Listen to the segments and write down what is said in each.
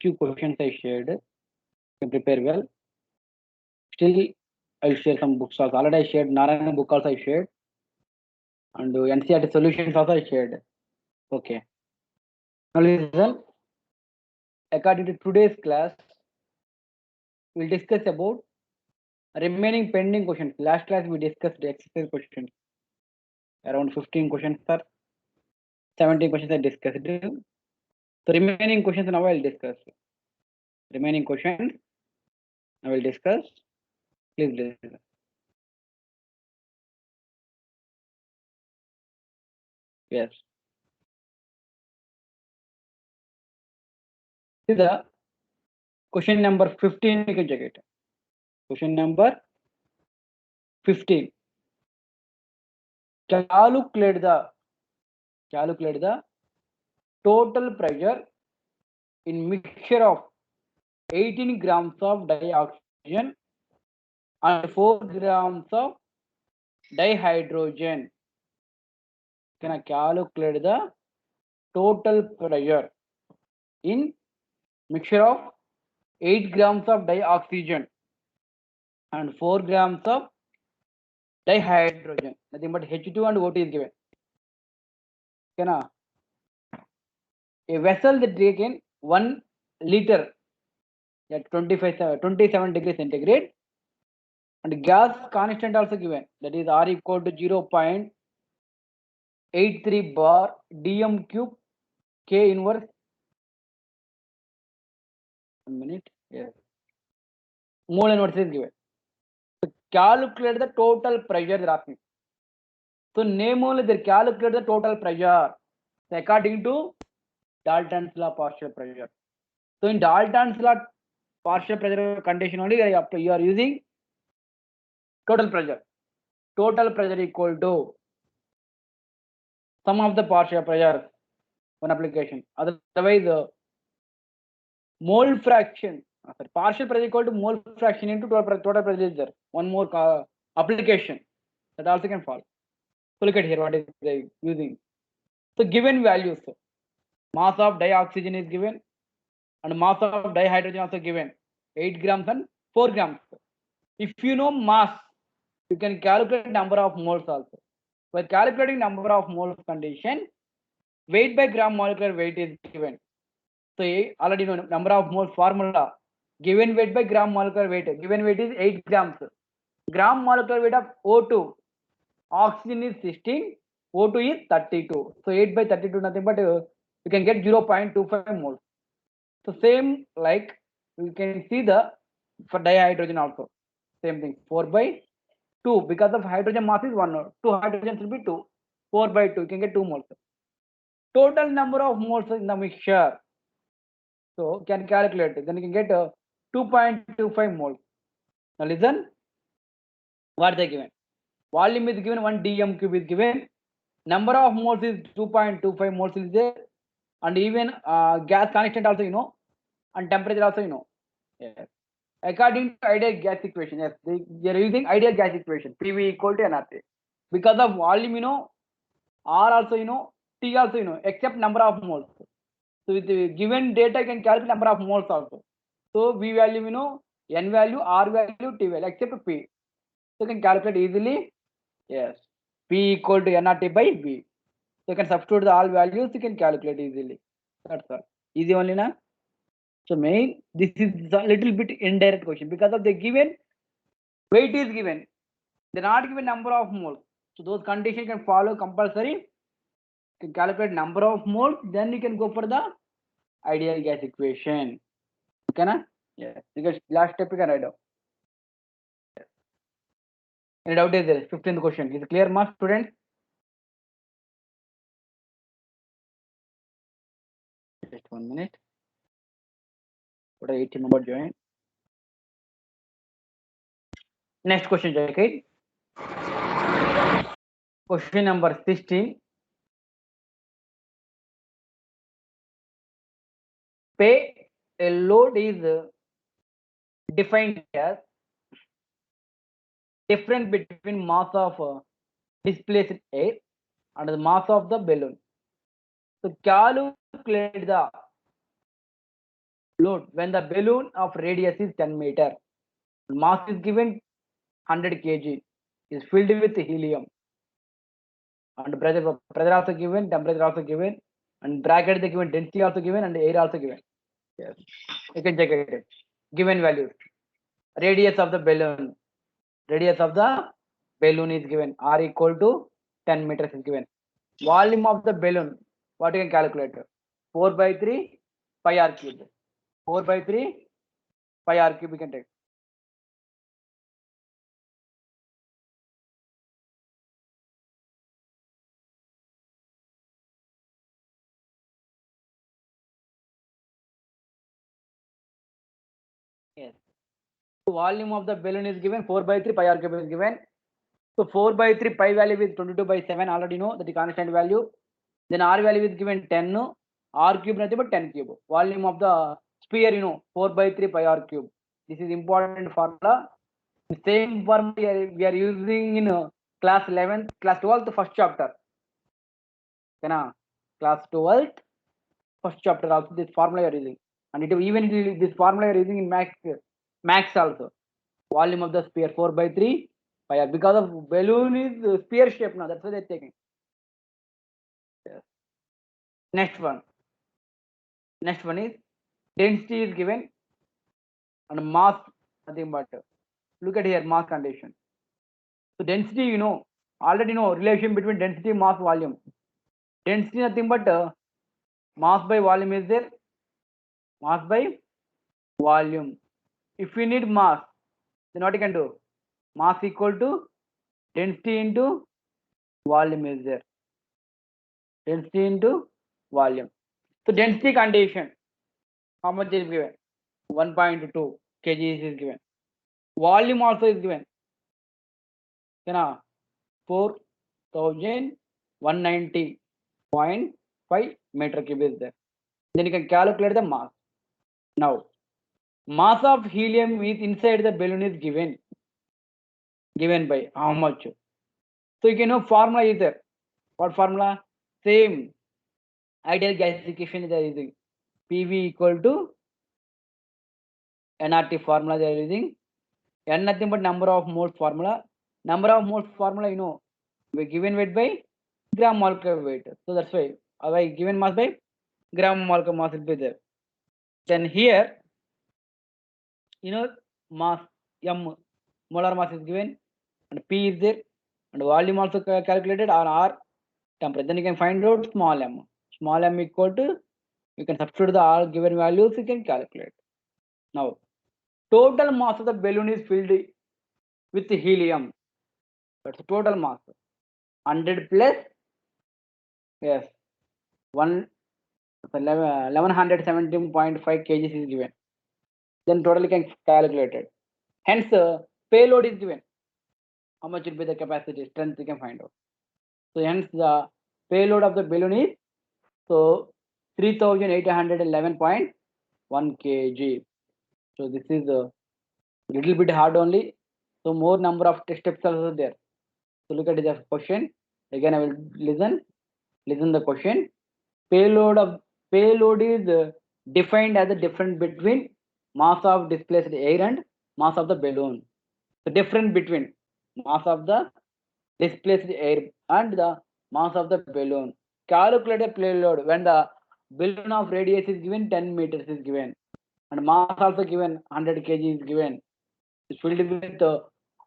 few questions I shared. You can prepare well. Still, I'll share some books also. Already I shared Narayana book also I shared. And NCERT solutions also I shared. Okay. Now listen. According to today's class, we'll discuss about remaining pending questions. Last class we discussed the exercise questions. Around 15 questions or 17 questions I discussed. So remaining questions now I'll discuss. Remaining questions I will discuss. Please listen. Yes. See the question number 15. You can check it. Question number 15. Calculate the total pressure in mixture of 18 grams of dioxygen and 4 grams of dihydrogen. Can I calculate the total pressure in mixture of 8 grams of dioxygen and 4 grams of dihydrogen? Nothing but H2 and O2 is given. Can a vessel that taken 1 liter at 27 degrees centigrade, and gas constant also given, that is R equal to 0.83 bar dm cube K inverse. 1 minute. Yes. Mole inverse is given. So calculate the total pressure they're asking. So name only they calculate the total pressure according to Dalton's law partial pressure. So in Dalton's law partial pressure condition only you are using total pressure. Total pressure equal to sum of the partial pressure one application. Otherwise, mole fraction. Partial pressure equal to mole fraction into total pressure is there. One more application that also can fall. So look at here what is they using. So given values, mass of dioxygen is given and mass of dihydrogen also given, 8 grams and 4 grams. If you know mass, you can calculate number of moles also. By calculating number of moles condition, weight by gram molecular weight is given. So already know number of moles formula. Given weight by gram molecular weight. Given weight is 8 grams. Gram molecular weight of O2. Oxygen is 16. O2 is 32. So 8 by 32 nothing but you can get 0.25 moles. So same like you can see the for dihydrogen also. Same thing 4 by 2 because of hydrogen mass is 1. 2 hydrogens will be 2. 4 by 2 you can get 2 moles. Total number of moles in the mixture. So can calculate it. Then you can get 2.25 moles. Now listen, what they given? Volume is given 1 dm cube is given. Number of moles is 2.25 moles is there, and even gas constant also you know, and temperature also you know. Yes. According to ideal gas equation, yes, they are using ideal gas equation. PV equal to nRT. Because of volume you know, R also you know, T also you know, except number of moles. So with the given data, you can calculate number of moles also. So V value you know, N value, R value, T value, except P. So you can calculate easily. Yes. P equal to nRT by V. So you can substitute the all values, you can calculate easily. That's all. Easy only na. So main, this is a little bit indirect question because of the given weight is given. They're not given number of moles. So those conditions can follow compulsory. You can calculate number of moles, then you can go for the ideal gas equation. Okay na? Yeah. Because last step you can write down. Any doubt is there? 15th question. Is it clear, mark, students? Just 1 minute. What are 18 members join? Next question, Jackie. Question number 16. Pay a load is defined as difference between mass of displaced air and the mass of the balloon. So calculate the Load when the balloon of radius is 10 meter, mass is given 100 kg, is filled with helium, and pressure also given, temperature also given, and bracket the given, density also given, and air also given. Yes, you can check it. Given values. Radius of the balloon. Radius of the balloon is given. R equal to 10 meters is given. Volume of the balloon. What you can calculate? 4 by 3 pi r cube. 4 by 3 pi r cube you can take. Yes. So volume of the balloon is given. 4 by 3 pi r cube is given. So 4 by 3 pi value is 22 by 7. Already know that the constant value. Then r value is given 10. R cube nothing but 10 cube. Volume of the sphere, 4 by 3 pi r cube. This is important formula. The same formula we are using in class 11th, class 12th, first chapter. Okay, class 12th, first chapter also this formula you are using. And even this formula you are using in max also. Volume of the sphere 4 by 3 pi r. Because of balloon is sphere shape now. That's why they're taking. Yes. Next one. Next one is density is given and mass nothing but look at here mass condition. So density already know relation between density, mass, volume. Density nothing but mass by volume is there. Mass by volume. If we need mass, then what you can do? Mass equal to density into volume is there. Density into volume. So density condition, how much is given? 1.2 kg is given. Volume also is given. 4,190.5 meter cube is there. Then you can calculate the mass. Now, mass of helium is inside the balloon is given. Given by how much? So you can know formula is there. What formula? Same. Ideal gasification they are using. PV equal to nRT formula they are using. N nothing but number of moles formula. Number of moles formula we given weight by gram molecular weight. So that's why I given mass by gram molecular mass will be there. Then here mass M molar mass is given and P is there and volume also calculated on R temperature. Then you can find out small m. Small m equal to, you can substitute the all given values, you can calculate. Now, total mass of the balloon is filled with helium. That's the total mass. 100 plus, yes, 1117.5 kgs is given. Then totally can calculate it. Hence, payload is given. How much will be the capacity, strength you can find out. So hence the payload of the balloon is 3811.1 kg. So this is a little bit hard only. So more number of steps also there. So look at the question. Again, I will listen the question. Payload is defined as the difference between mass of displaced air and mass of the balloon. The difference between mass of the displaced air and the mass of the balloon. Calculate a payload when the balloon of radius is given 10 meters is given and mass also given 100 kg is given. It's filled with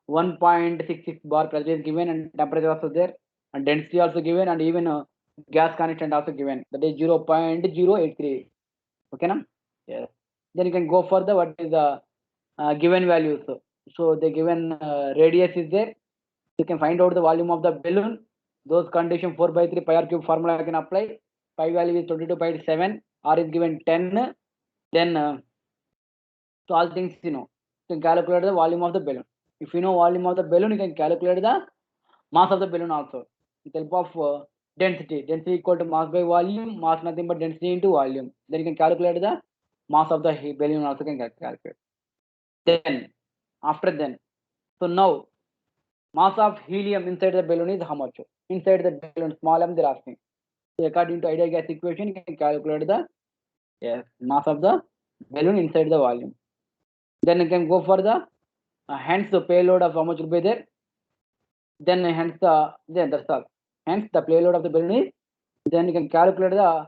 1.66 bar pressure is given and temperature also there and density also given and even gas constant also given, that is 0.083. Okay na? Yes. Then you can go for the what is the given values. So the given radius is there. You can find out the volume of the balloon. Those condition 4 by 3 pi r cube formula I can apply. Pi value is 22.7. R is given 10. Then so all things you can calculate the volume of the balloon. If you know volume of the balloon, you can calculate the mass of the balloon also with help of density. Density equal to mass by volume. Mass nothing but density into volume. Then you can calculate the mass of the balloon also can calculate. Then after then, so now mass of helium inside the balloon is how much? Inside the balloon, small m they're asking. So according to ideal gas equation, you can calculate the mass of the balloon inside the volume. Then you can go for the hence the payload of how much will be there. Then hence that's all. Hence the payload of the balloon is. Then you can calculate the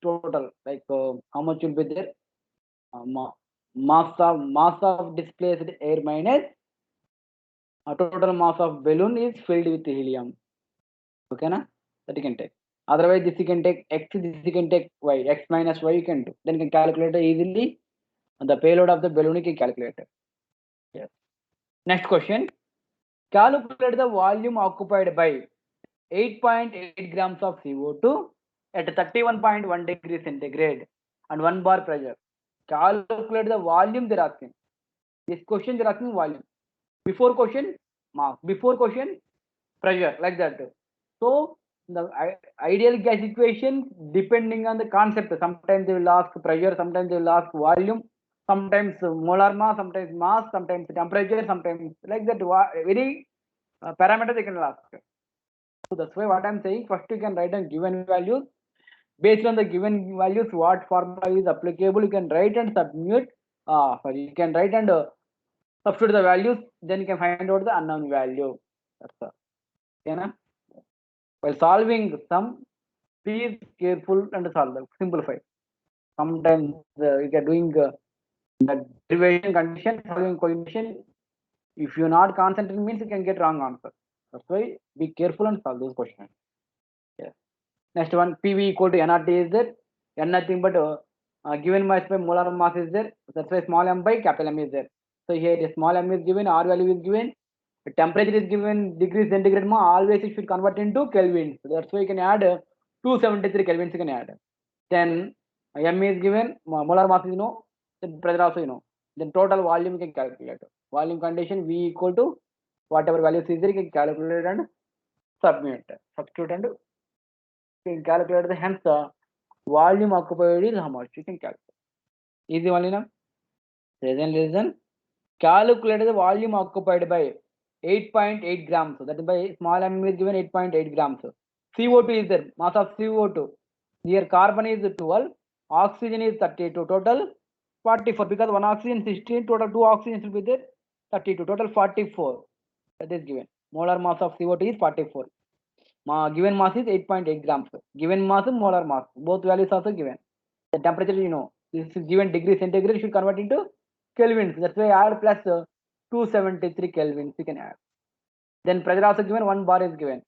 total, like how much will be there. Mass of displaced air minus total mass of balloon is filled with helium. Okay na? That you can take. Otherwise, this you can take x, this you can take y, x minus y you can do. Then you can calculate easily the payload of the balloon you can calculate. Yes. Next question. Calculate the volume occupied by 8.8 grams of CO2 at 31.1 degree centigrade and 1 bar pressure. Calculate the volume they're asking. This question they're asking volume. Before question, mass. Before question, pressure, like that. So the ideal gas equation, depending on the concept, sometimes they will ask pressure, sometimes they will ask volume, sometimes molar mass, sometimes mass, sometimes temperature, sometimes like that. Very parameter they can ask. So that's why what I'm saying, first you can write down given values. Based on the given values, what formula is applicable, you can write and submit. You can write and substitute the values, then you can find out the unknown value. That's all. Okay, na? While solving some, be careful and solve, simplify. Sometimes you are doing the derivation condition, solving coefficient. If you're not concentrating, means you can get wrong answer. That's why be careful and solve those questions. Yes. Next one, PV equal to nRT is there. N nothing but given mass by molar mass is there. That's why small m by capital M is there. So here the small m is given, R value is given, the temperature is given, degrees centigrade, always it should convert into Kelvin. So that's why you can add 273 Kelvins you can add. Then M is given, molar mass is then pressure also Then total volume you can calculate. Volume condition V equal to whatever values is there, you can calculate and submit. Substitute and you can calculate the hence the volume occupied is how much you can calculate. Easy only now. Reason. Calculate the volume occupied by 8.8 grams. That is by small m is given 8.8 grams. CO2 is there, mass of CO2. Here carbon is 12, oxygen is 32, total 44. Because one oxygen 16, total 2 oxygens will be there, 32, total 44. That is given. Molar mass of CO2 is 44. Given mass is 8.8 grams. Given mass and molar mass, both values also given. The temperature this is given degree centigrade, should convert into kelvins. That's why add plus 273 kelvins you can add. Then pressure also given, 1 bar is given.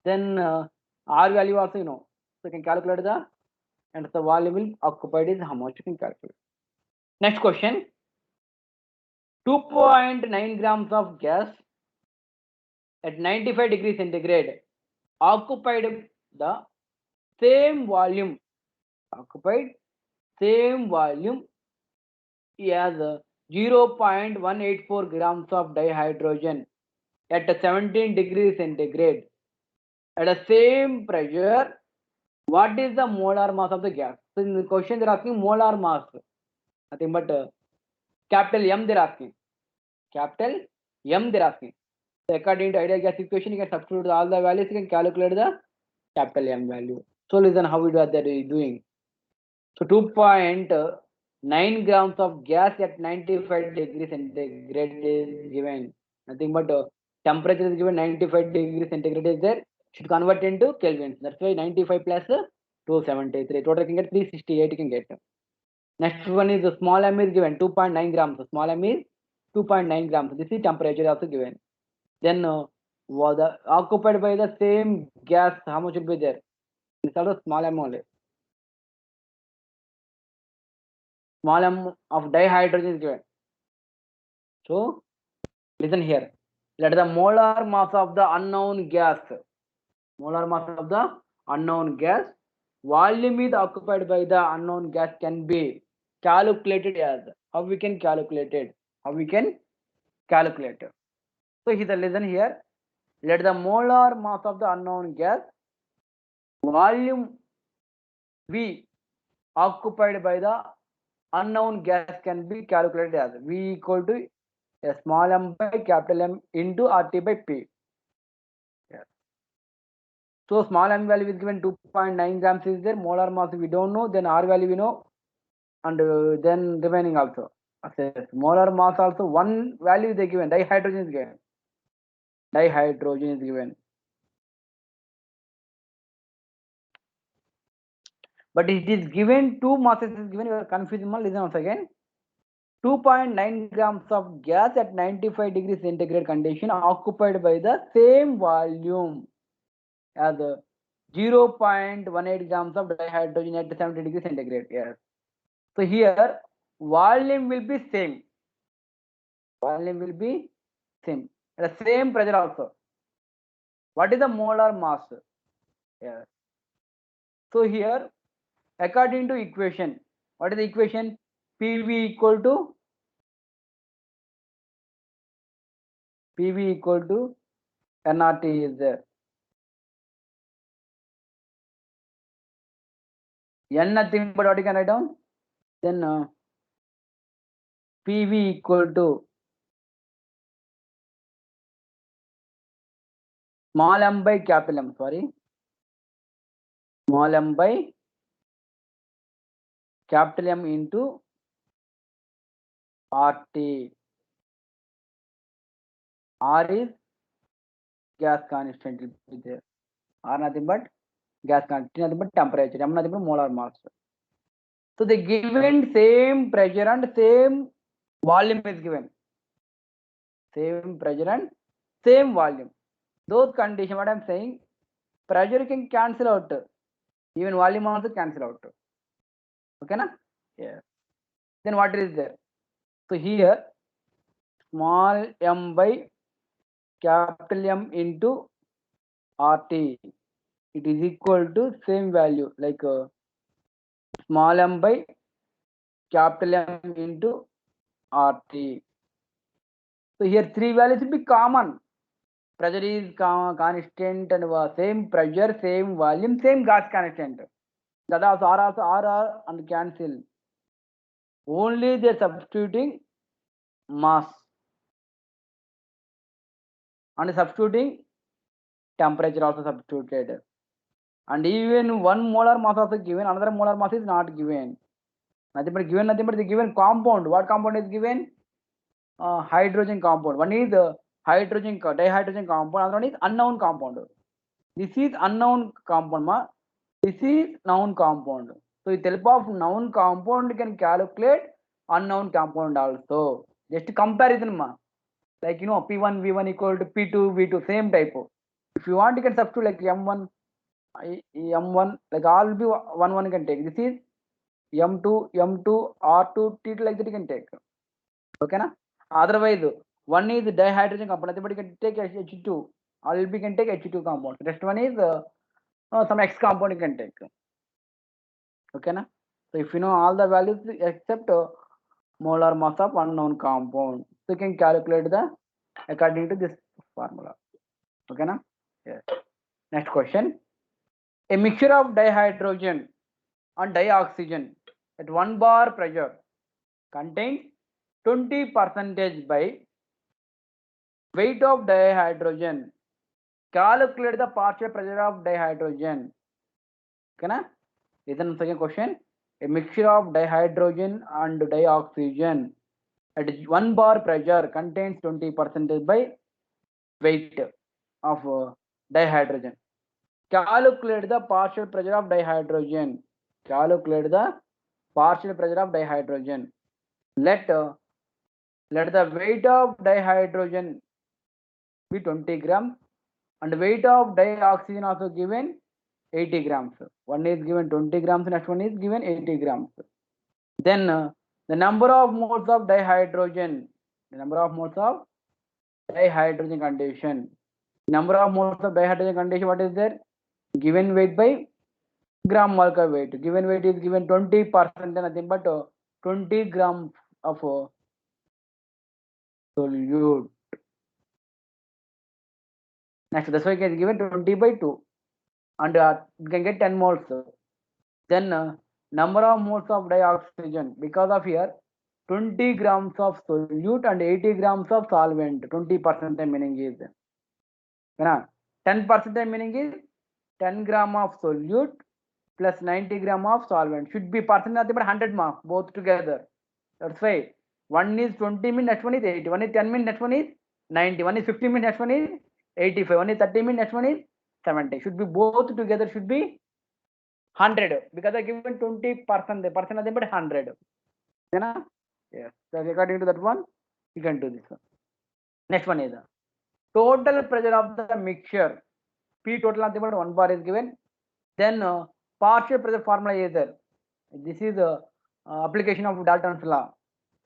Then R value also so you can calculate the and the volume occupied is how much you can calculate. Next question. 2.9 grams of gas at 95 degrees centigrade occupied the same volume as 0.184 grams of dihydrogen at 17 degrees centigrade at the same pressure. What is the molar mass of the gas? So in the question they're asking molar mass, nothing but capital M they're asking. Capital M they're asking. So according to ideal gas equation, you can substitute all the values, you can calculate the capital M value. So listen how we do that doing. So 2.9 grams of gas at 95 degrees centigrade is given. Nothing but temperature is given 95 degrees centigrade is there. Should convert into Kelvin. That's why 95 plus 273. Total you can get 368 you can get. Next one is the small m is given 2.9 grams. So small m is 2.9 grams. This is temperature also given. Then the occupied by the same gas, how much will be there? This is also small m only. Small m of dihydrogen is given. So listen here. Let the molar mass of the unknown gas. Molar mass of the unknown gas. Volume is occupied by the unknown gas can be calculated as. How we can calculate it? How we can calculate it? So here listen here. Let the molar mass of the unknown gas volume V occupied by the unknown gas can be calculated as V equal to a small m by capital M into RT by P. Yeah. So small m value is given 2.9 grams is there, molar mass we don't know, then R value we know, and then remaining also. Molar mass also one value they given. Dihydrogen is given. Dihydrogen is given. But it is given, two masses is given. You are confused. Listen once again. 2.9 grams of gas at 95 degrees centigrade condition occupied by the same volume as 0.18 grams of dihydrogen at 70 degrees centigrade. Yes. So here volume will be same. Volume will be same. The same pressure also. What is the molar mass? Yes. So here, according to equation, what is the equation? PV equal to nRT is there. N nothing but what you can write down? Then PV equal to small m by capital M. Sorry, small m by capital M into RT. R is gas constant will be there. R nothing but gas constant, nothing but temperature. M nothing but molar mass. So the given same pressure and same volume is given. Same pressure and same volume. Those conditions, what I'm saying, pressure can cancel out. Even volume also cancel out. Okay, na? Yeah. Then what is there? So here, small m by capital M into RT. It is equal to same value like small m by capital M into RT. So here three values will be common. Pressure is constant and same pressure, same volume, same gas constant. That also R and cancel. Only they are substituting mass and substituting temperature also substituted. And even one molar mass also given, another molar mass is not given. Nothing but the given compound. What compound is given? Hydrogen compound. One is dihydrogen compound, another one is unknown compound. This is unknown compound. This is known compound. So with help of known compound, you can calculate unknown compound also. Just comparison, like P1 V1 equal to P2 V2, same type. If you want, you can substitute like M1 like all will be one you can take. This is M2 R2 T2, like that you can take. Okay na? Otherwise, one is dihydrogen compound, but you can take H2. All will be can take H2 compound. Rest one is some X compound you can take. Okay na? So if you know all the values except molar mass of unknown compound, so you can calculate the according to this formula. Okay na? Yes. Next question. A mixture of dihydrogen and dioxygen at 1 bar pressure contains 20% by weight of dihydrogen. Calculate the partial pressure of dihydrogen. Okay na? Listen to the second question. A mixture of dihydrogen and dioxygen at 1 bar pressure contains 20% by weight of dihydrogen. Calculate the partial pressure of dihydrogen. Calculate the partial pressure of dihydrogen. Let the weight of dihydrogen be 20 grams and weight of dioxygen also given 80 grams. One is given 20 grams, next one is given 80 grams. Then the number of moles of dihydrogen, condition. Number of moles of dihydrogen condition, what is there? Given weight by gram molecular weight. Given weight is given 20%, nothing but 20 grams of solute. Next, that's why it is given 20 by 2 and you can get 10 moles. Then number of moles of dioxygen, because of here 20 grams of solute and 80 grams of solvent. 20% meaning is 10% meaning is 10 gram of solute plus 90 gram of solvent. Should be percent nothing but 100 marks both together. That's why one is 20 min, next one is 80. One is 10 min, next one is 90. One is 15 min, next one is 85. One is 30 min, next one is 70. Should be both together should be 100 because I given 20%. The percent nothing but 100. Yes. So according to that one, you can do this one. Next one is the total pressure of the mixture. P total nothing but 1 bar is given. Then partial pressure formula is there. This is the application of Dalton's law.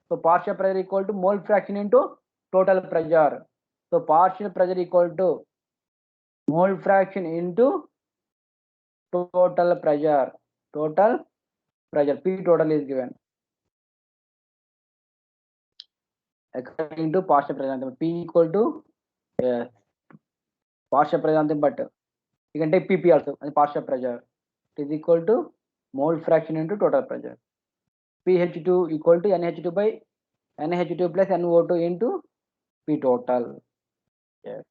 So partial pressure equal to mole fraction into total pressure. So partial pressure equal to mole fraction into total pressure. Total pressure P total is given. According to partial pressure, P equal to partial pressure nothing but you can take PP also and partial pressure. It is equal to mole fraction into total pressure. pH2 equal to NH2 by NH2 plus NO2 into P total. Yes.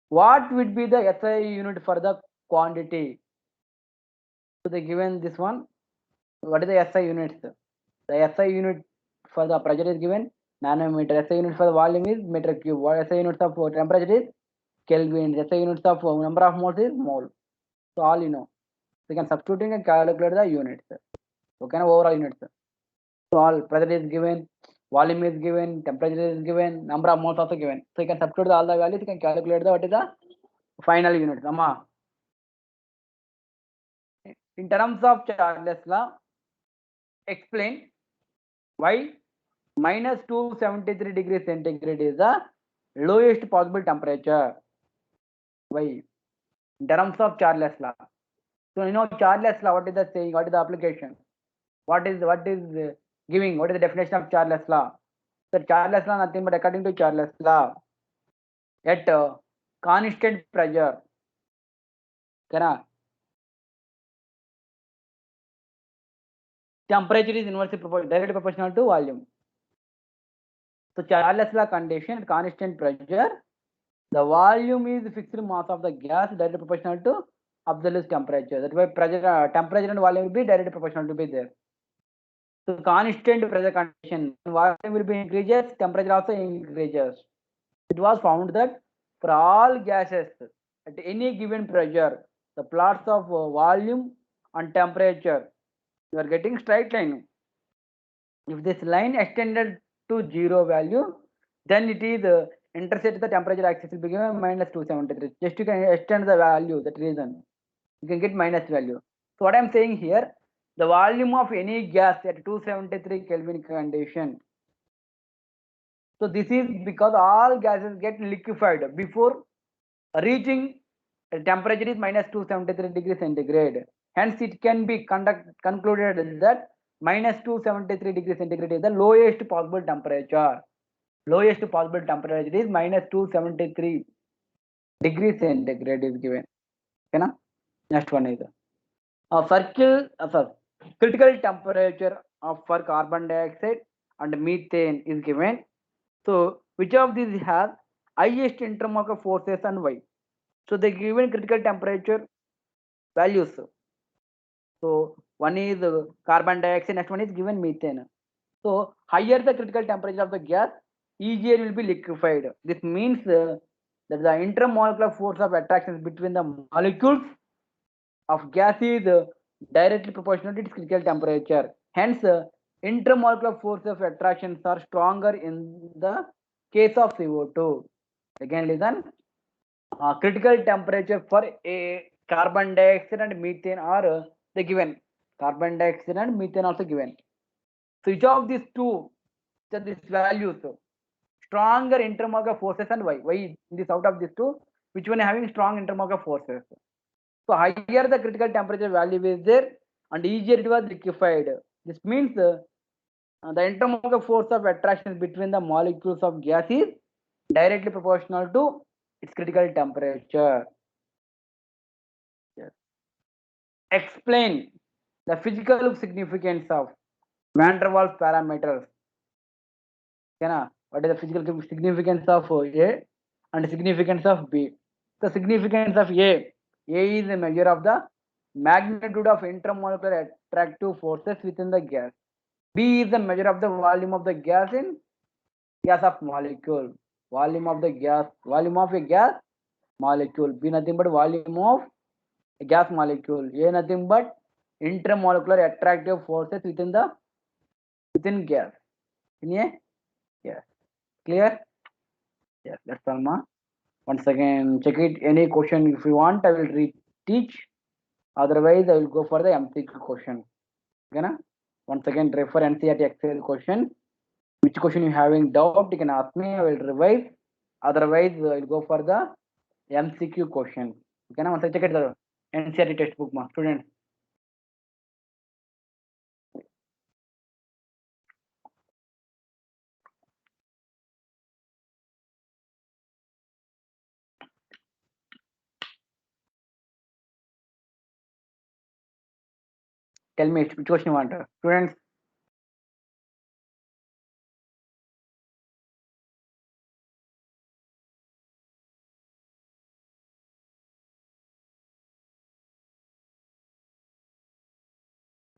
What would be the SI unit for the quantity? So they given this one. What is the SI units? The SI unit for the pressure is given nanometer. SI unit for the volume is meter cube. What SI units of temperature is Kelvin. SI units of number of moles is mole. So all you know. So you can substituting and calculate the units. Okay, overall units. So all pressure is given, volume is given, temperature is given, number of moles also given. So you can substitute all the values. You can calculate the what is the final units. In terms of Charles law, explain why minus 273 degrees centigrade is the lowest possible temperature. Why? In terms of Charles law. So you know Charles law, what is the saying? What is the application? What is giving? What is the definition of Charles law? So Charles law nothing but according to Charles law, at constant pressure, temperature is inversely directly proportional to volume. So Charles law condition at constant pressure, the volume is fixed mass of the gas directly proportional to absolute temperature. That way pressure, temperature and volume will be directly proportional to be there. So constant pressure condition, volume will be increases, temperature also increases. It was found that for all gases at any given pressure, the plots of volume and temperature, you are getting straight line. If this line extended to 0 value, then it is intersect the temperature axis will be given minus 273. Just you can extend the value, that reason you can get minus value. So what I am saying here, the volume of any gas at 273 Kelvin condition. So this is because all gases get liquefied before reaching a temperature is minus 273 degrees centigrade. Hence it can be concluded that minus 273 degrees centigrade is the lowest possible temperature. Lowest possible temperature is minus 273 degrees centigrade is given. Okay, na? Next one is critical temperature of for carbon dioxide and methane is given. So which of these has highest intermolecular forces and why? So they given critical temperature values. So one is carbon dioxide, next one is given methane. So higher the critical temperature of the gas, easier will be liquefied. This means that the intermolecular force of attraction between the molecules of gas is directly proportional to its critical temperature. Hence, intermolecular force of attractions are stronger in the case of CO2. Again, listen. Critical temperature for a carbon dioxide and methane are they given. Carbon dioxide and methane also given. So each of these two, so these values, stronger intermolecular forces and why? Why in this out of these two, which one having strong intermolecular forces? So higher the critical temperature value is there, and easier it was liquefied. This means the intermolecular force of attraction between the molecules of gas is directly proportional to its critical temperature. Yes. Explain the physical significance of Van der Waals parameters. What is the physical significance of A and significance of B? The significance of A is a measure of the magnitude of intermolecular attractive forces within the gas. B is the measure of the volume of the gas in gas of molecule. Volume of the gas, volume of a gas molecule. B nothing but volume of a gas molecule. A nothing but intermolecular attractive forces within gas. In a gas. Clear? Yes, that's all, ma. Once again, check it. Any question if you want, I will teach. Otherwise, I will go for the MCQ question. Okay, na? Once again, refer NCERT exercise question. Which question you having doubt, you can ask me. I will revise. Otherwise, I will go for the MCQ question. Okay, na? Once I check it the NCERT textbook, ma. Students. Tell me which question you want. Students.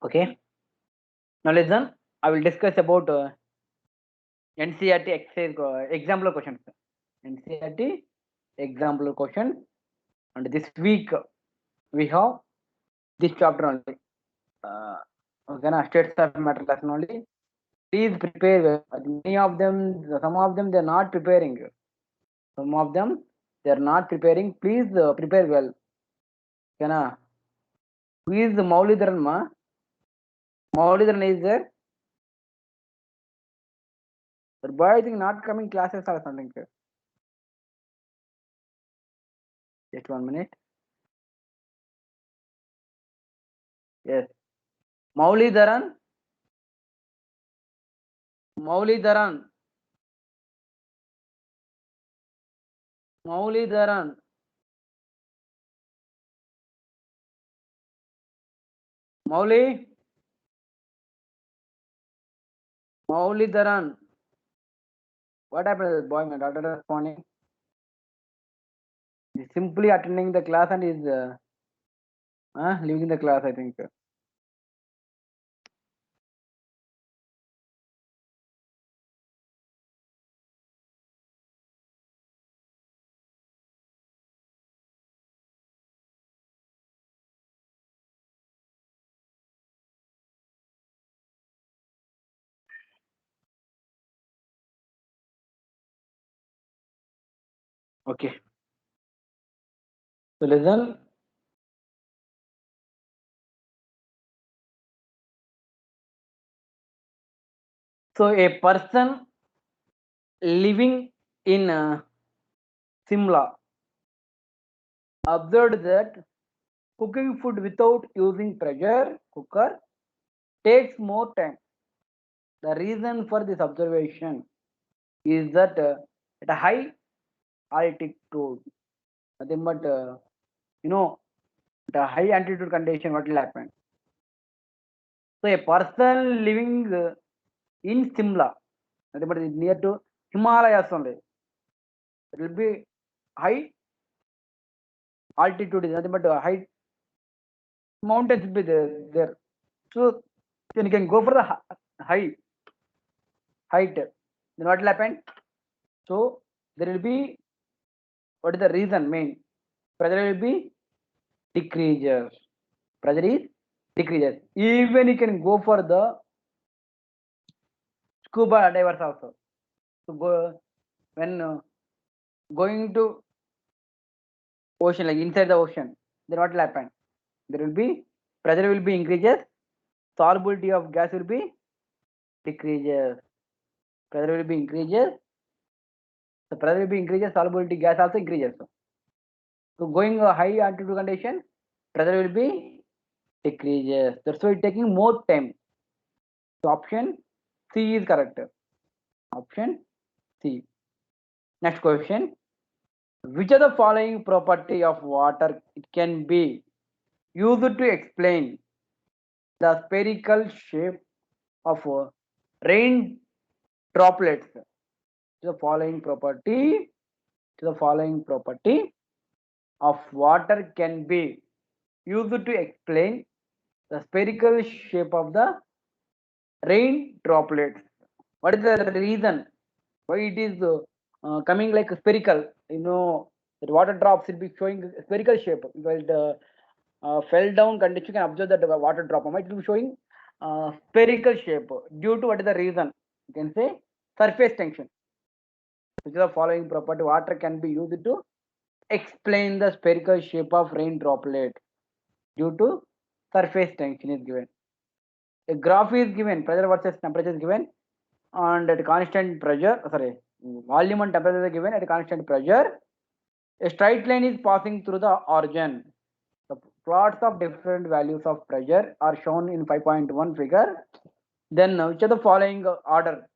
Okay. Now listen. I will discuss about NCERT exercise example questions. NCERT example question. And this week we have this chapter only. Okay, na states of matter lesson only. Please prepare well. Many of them, some of them, they are not preparing. Some of them, they are not preparing. Please prepare well. Okay, na? Who is Maulidharan, ma? Maulidharan is there. But boy, I think not coming classes or something. Just 1 minute. Yes. Maulidharan. Maulidharan. Maulidharan. Mauli. Maulidharan. What happened to this boy? My daughter responding. He's simply attending the class and is leaving the class, I think. Okay. So listen. So a person living in Simla observed that cooking food without using pressure cooker takes more time. The reason for this observation is that at a high altitude, nothing but you know, at a high altitude condition, what will happen? So a person living in Simla, nothing but near to Himalayas only, it will be high altitude is nothing but high mountains will be there. So then you can go for the high height. Then what will happen? So there will be what is the reason main? Pressure will be decreases. Pressure is decreases. Even you can go for the scuba divers also. So go when going to ocean, like inside the ocean, then what will happen? There will be pressure will be increases, solubility of gas will be decreases. Pressure will be increases, the pressure will be increases, solubility gas also increases. So going a high altitude condition, pressure will be decreases. That's why taking more time. So option C is correct. Option C. Next question. Which of the following property of water it can be used to explain the spherical shape of rain droplets? To the following property, of water can be used to explain the spherical shape of the rain droplets. What is the reason why it is coming like spherical? The water drops will be showing spherical shape. While the fell down condition, you can observe that the water drop might be showing spherical shape. Due to what is the reason? You can say surface tension. Which is the following property? Water can be used to explain the spherical shape of rain droplet due to surface tension is given. A graph is given, pressure versus temperature is given, and at constant pressure, volume and temperature is given at constant pressure. A straight line is passing through the origin. The plots of different values of pressure are shown in 5.1 figure. Then which of the following order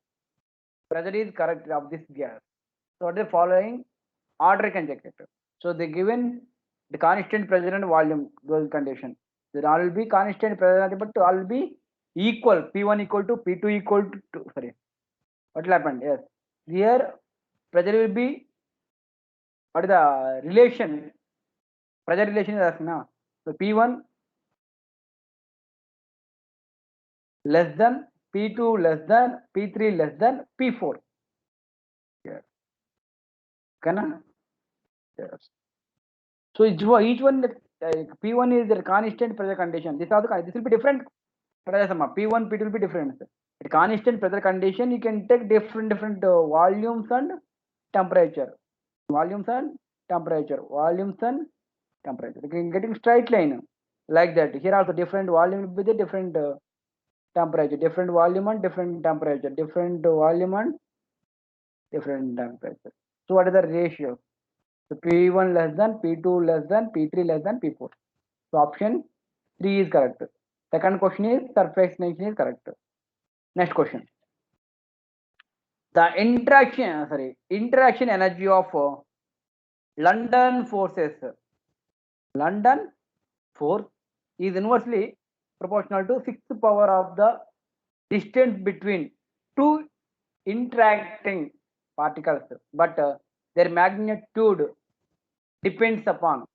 pressure is correct of this gas? So what is the following order can check it. So they given the constant pressure and volume, those condition. There all will be constant pressure, but all will be equal. P1 equal to P2 equal to sorry. What will happen? Yes. Here pressure will be what is the relation? Pressure relation is asking now. So P1 less than P2 less than P3 less than P4. Yes. Can yes. So each one P1 is the constant pressure condition. This will be different pressure summa. P1 P2 will be different. At constant pressure condition, you can take different volumes and temperature. Volumes and temperature. Volumes and temperature. You can getting straight line like that. Here also different volume will be the different temperature. Different volume and different temperature. Different volume and different temperature. So what is the ratio? So P1 less than P2 less than P3 less than P4. So option 3 is correct. Second question is surface tension is correct. Next question. The interaction energy of London forces. London force is inversely proportional to sixth power of the distance between two interacting particles, but their magnitude depends upon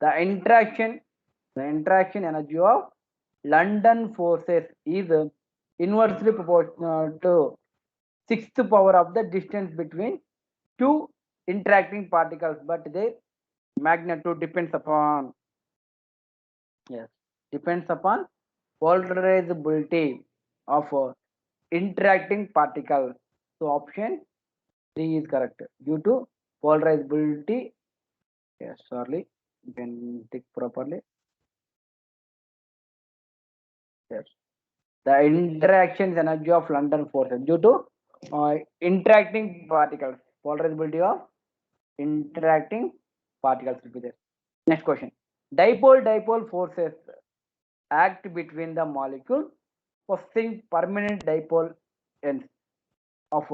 the interaction energy of London forces is inversely proportional to sixth power of the distance between two interacting particles, but their magnitude depends upon polarizability of interacting particles. So option 3 is correct. Due to polarizability, yes, sorry, you can tick properly. Yes. The interaction energy of London forces due to interacting particles. Polarizability of interacting particles will be there. Next question. Dipole forces act between the molecules possessing permanent dipole ends of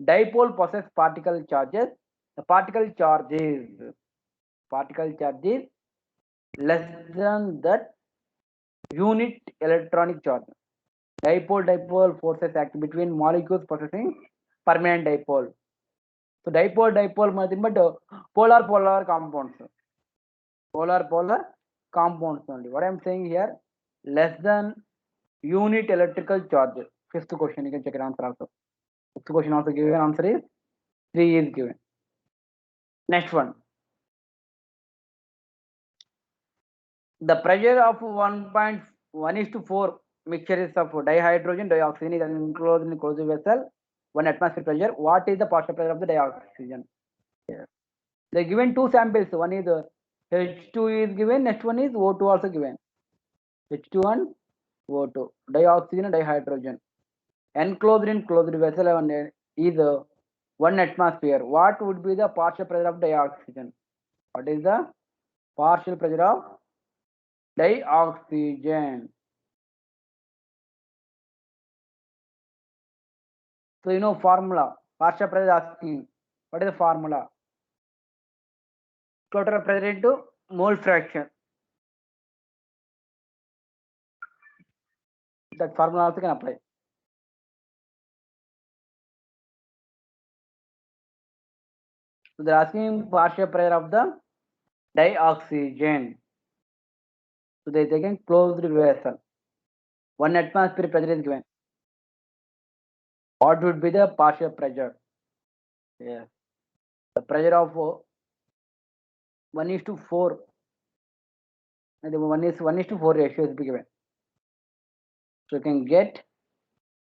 dipole possess particle charges. The particle charge is less than that unit electronic charge. Dipole forces act between molecules possessing permanent dipole. So dipole nothing but polar compounds. Polar compounds only. What I am saying here, less than unit electrical charge. Fifth question, you can check it answer also. Fifth question also given, answer is 3 is given. Next one. The pressure of 1.1:4 mixture of dihydrogen dioxide is enclosed in a closed vessel, 1 atmosphere pressure. What is the partial pressure of the dioxygen? Yes. They are given two samples. One is H2 is given, next one is O2 also given. H2 and O2, dioxygen and dihydrogen. Enclosed in closed vessel is 1 atmosphere. What would be the partial pressure of dioxygen? What is the partial pressure of dioxygen? So formula. Partial pressure asking. What is the formula? Total pressure into mole fraction. That formula also can apply. So they're asking partial pressure of the dioxygen. So they taken closed vessel. 1 atmosphere pressure is given. What would be the partial pressure? Yeah. The pressure of 1:4. And the 1:4 ratio is given. So you can get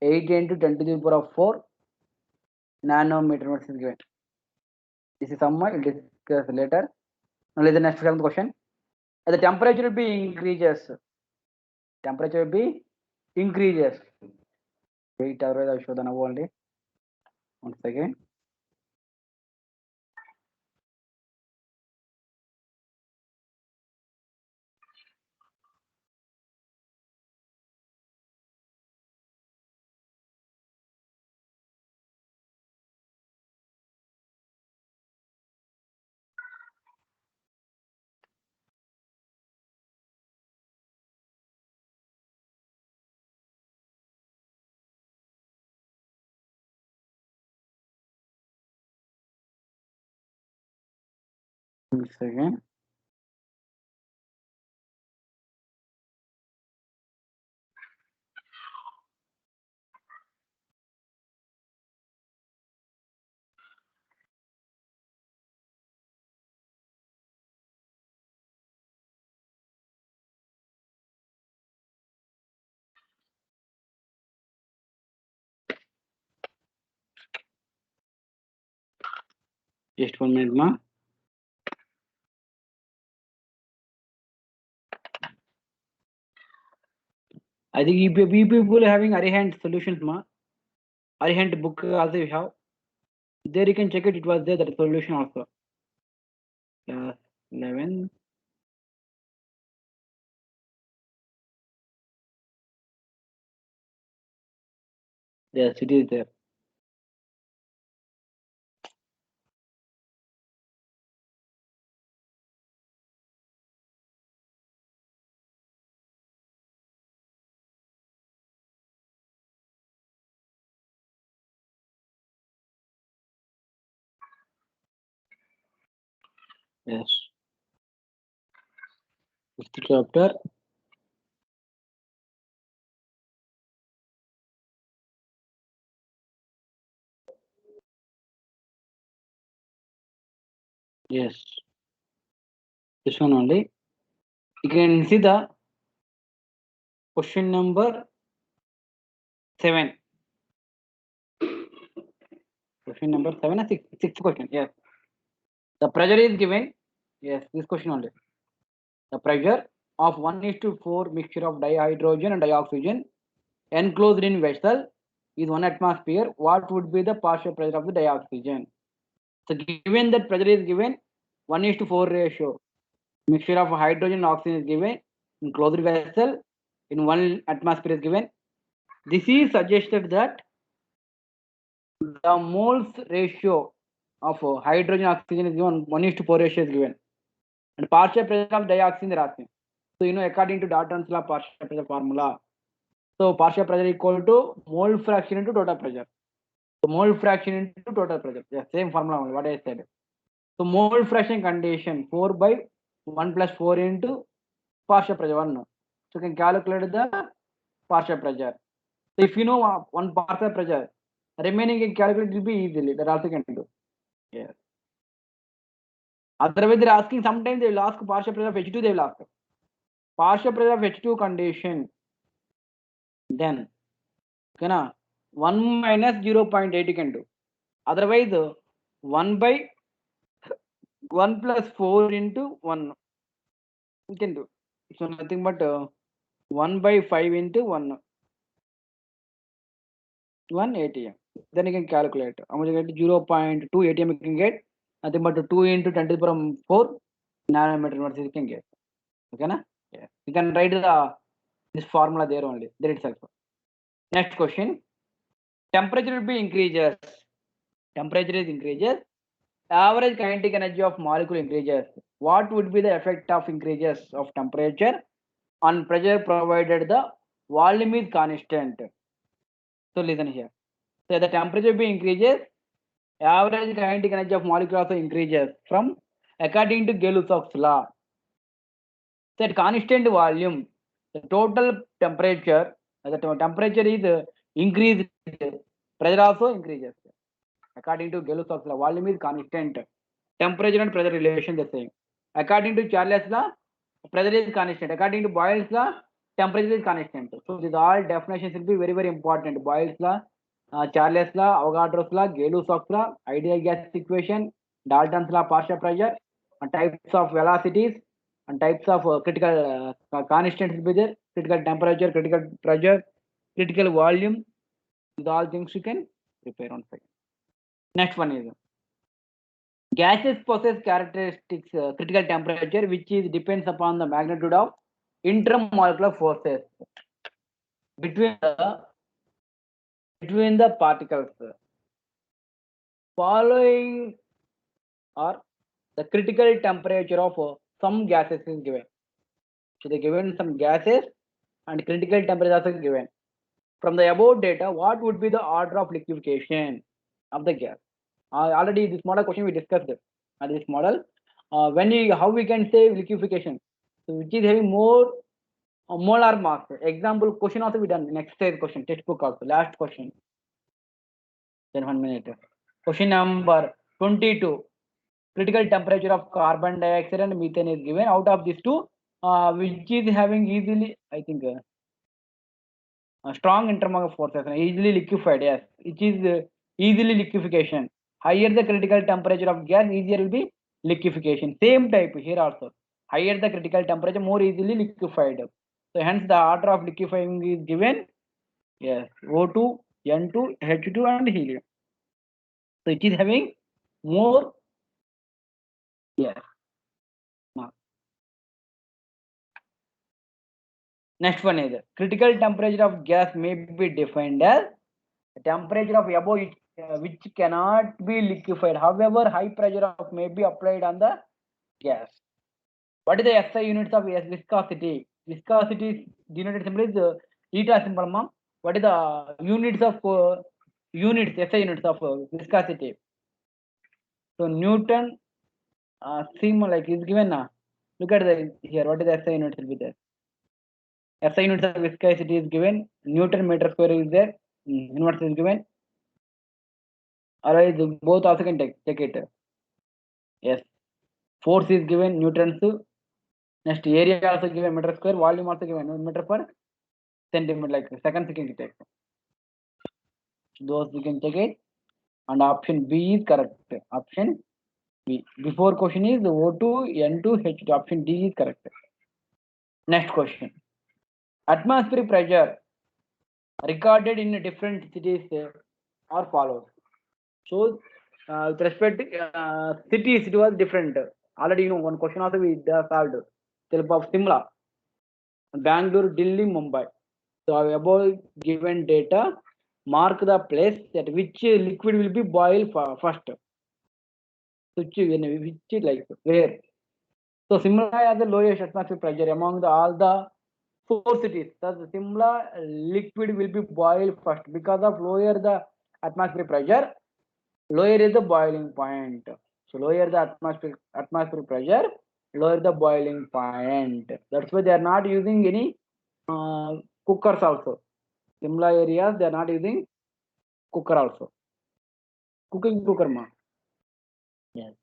8 into 10 to the power of 4 nanometer is given. This is some we'll discuss later. Now let's the next question. The temperature will be increases. Temperature will be increases. Wait, I'll show the now only. Once again. Once again. Just 1 minute, ma. I think you people having Arihant solutions, ma. Arihant book also you have. There you can check it. It was there that solution also. 11. Yes, it is there. Yes. Fifth chapter. Yes. This one only. You can see the question number 7. Question number 7 or 6? Sixth question. Yes. The pressure is given. Yes, this question only. The pressure of 1:4 mixture of dihydrogen and dioxygen enclosed in vessel is 1 atmosphere. What would be the partial pressure of the dioxygen? So given that pressure is given, 1:4 ratio. Mixture of hydrogen and oxygen is given in closed vessel in 1 atmosphere is given. This is suggested that the moles ratio of hydrogen oxygen is given 1:4 ratio is given. And partial pressure of dioxin they are asking. So according to Dalton's law, partial pressure formula. So partial pressure equal to mole fraction into total pressure. So mole fraction into total pressure. Yeah, same formula only what I said. So mole fraction condition 4 by 1 plus 4 into partial pressure 1. So you can calculate the partial pressure. So if you know one partial pressure, remaining can calculate will be easily. That also can do. Yeah. Otherwise, they're asking sometimes they will ask partial pressure of H2, they will ask. Partial pressure of H2 condition. Then, okay, na, 1 minus 0.8 you can do. Otherwise, 1 by 1 plus 4 into 1 you can do. So nothing but 1 by 5 into 1 ATM. Then you can calculate how much you get. 0.2 ATM you can get. Nothing but 2 into 10 to the power 4 nanometer you can get. Okay, na? Yeah. You can write this formula there only. There itself. Next question. Temperature will be increases. Temperature is increases. Average kinetic energy of molecule increases. What would be the effect of increases of temperature on pressure provided the volume is constant? So listen here. So the temperature be increases, Average kinetic energy of molecule also increases from according to Gay-Lussac's law. So at constant volume, the total temperature, the temperature is increased, pressure also increases. According to Gay-Lussac's law, volume is constant, temperature and pressure relation the same. According to Charles' law, pressure is constant. According to Boyle's law, temperature is constant. So these all definitions will be very, very important. Boyle's law, Charles' law, Avogadro's law, Gay-Lussac's law, ideal gas equation, Dalton's law, partial pressure, and types of velocities, and types of critical constants will be there, critical temperature, critical pressure, critical volume. These all things you can prepare on second. Next one is gases possess characteristics critical temperature which is depends upon the magnitude of intermolecular forces between the particles. Following are the critical temperature of some gases is given. So they given some gases and critical temperature also given. From the above data, what would be the order of liquefaction of the gas? Already this model question we discussed this model. How we can say liquefaction, so which is having more molar mass. Example question also we done in exercise question, textbook also, last question. Then 1 minute. Question number 22. Critical temperature of carbon dioxide and methane is given. Out of these two, which is having easily, I think, strong intermolecular forces, easily liquefied. Yes, it is easily liquefaction. Higher the critical temperature of gas, easier will be liquefaction. Same type here also. Higher the critical temperature, more easily liquefied. So hence the order of liquefying is given. Yes, O2, N2, H2, and helium. So it is having more. Yes. Next one is critical temperature of gas may be defined as the temperature of above which cannot be liquefied. However, high pressure of may be applied on the gas. What is the SI units of viscosity? Viscosity is denoted symbol is eta symbol, ma'am. What is the units of SI units of viscosity? So Newton seem like is given now. Look at the here. What is the SI units will be there? SI units of viscosity is given. Newton meter square is there. Inverse is given. Otherwise, both also can take it. Yes. Force is given Newtons. Next area also given meter square. Volume also given meter per centimeter. Like seconds you can take. Those you can take it. And option B is correct. Option B. Before question is O2, N2, H2. Option D is correct. Next question. Atmospheric pressure recorded in different cities are follows. So with respect to cities, it was different. Already one question also we solved. Of Simla, Bangalore, Delhi, Mumbai. So above given data, mark the place at which liquid will be boiled first. Which like where? So Simla has the lowest atmospheric pressure among all the 4 cities. Thus Simla liquid will be boiled first because of lower the atmospheric pressure, lower is the boiling point. So lower the atmospheric pressure, lower the boiling point. That's why they are not using any cookers also. Simla areas they are not using cooker also. Cooking cooker ma. Yes.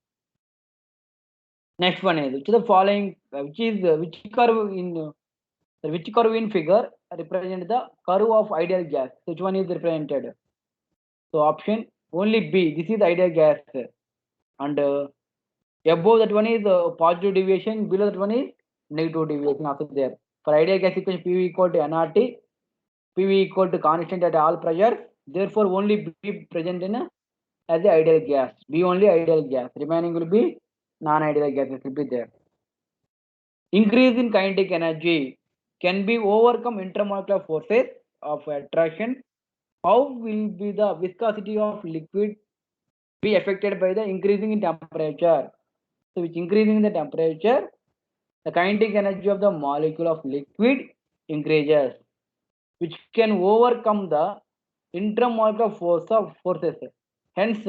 Next one is which is the following which curve in figure represent the curve of ideal gas. Which one is represented? So option only B. This is ideal gas, and above that one is positive deviation. Below that one is negative deviation also there. For ideal gas equation, PV equal to nRT, PV equal to constant at all pressure. Therefore, only B present in as the ideal gas. B only ideal gas. Remaining will be non-ideal gases will be there. Increase in kinetic energy can be overcome intermolecular forces of attraction. How will be the viscosity of liquid be affected by the increasing in temperature? So, which increasing the temperature, the kinetic energy of the molecule of liquid increases, which can overcome the intermolecular forces. Hence,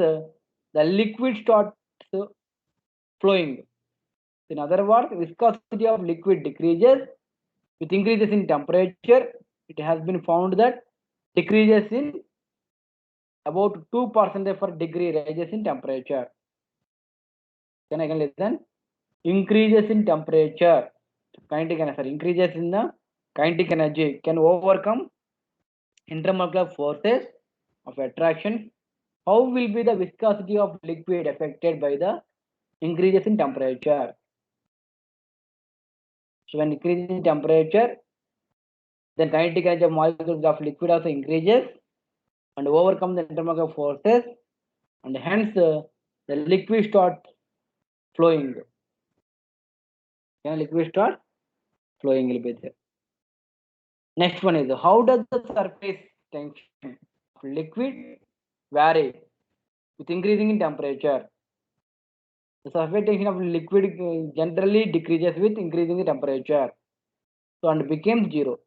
the liquid starts flowing. In other words, viscosity of liquid decreases with increases in temperature. It has been found that decreases in about 2% per degree rises in temperature. Can I listen? Increases in temperature, kinetic energy, increases in the kinetic energy can overcome intermolecular forces of attraction. How will be the viscosity of liquid affected by the increases in temperature? So when increases in temperature, then kinetic energy of molecules of liquid also increases and overcome the intermolecular forces, and hence the liquid starts flowing. Liquid start flowing will be there. Next one is, how does the surface tension of liquid vary with increasing in temperature? The surface tension of liquid generally decreases with increasing the temperature, so and becomes zero.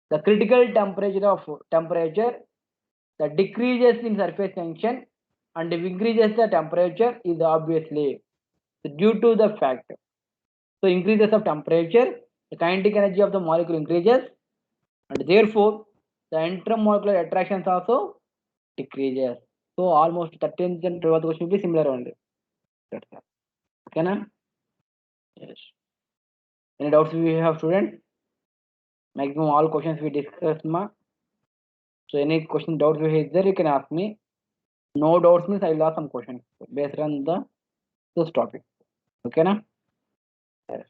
The critical temperature that decreases in surface tension and increases the temperature is obviously due to the fact. So increases of temperature, the kinetic energy of the molecule increases, and therefore the intermolecular attractions also decreases. So almost 13th and 12th question will be similar only. That's all. Okay, na? Yes. Any doubts we have, student? Maximum all questions we discussed, ma. So any question doubts we have there, you can ask me. No doubts means I will ask some questions based on this topic. Okay, na? Yes.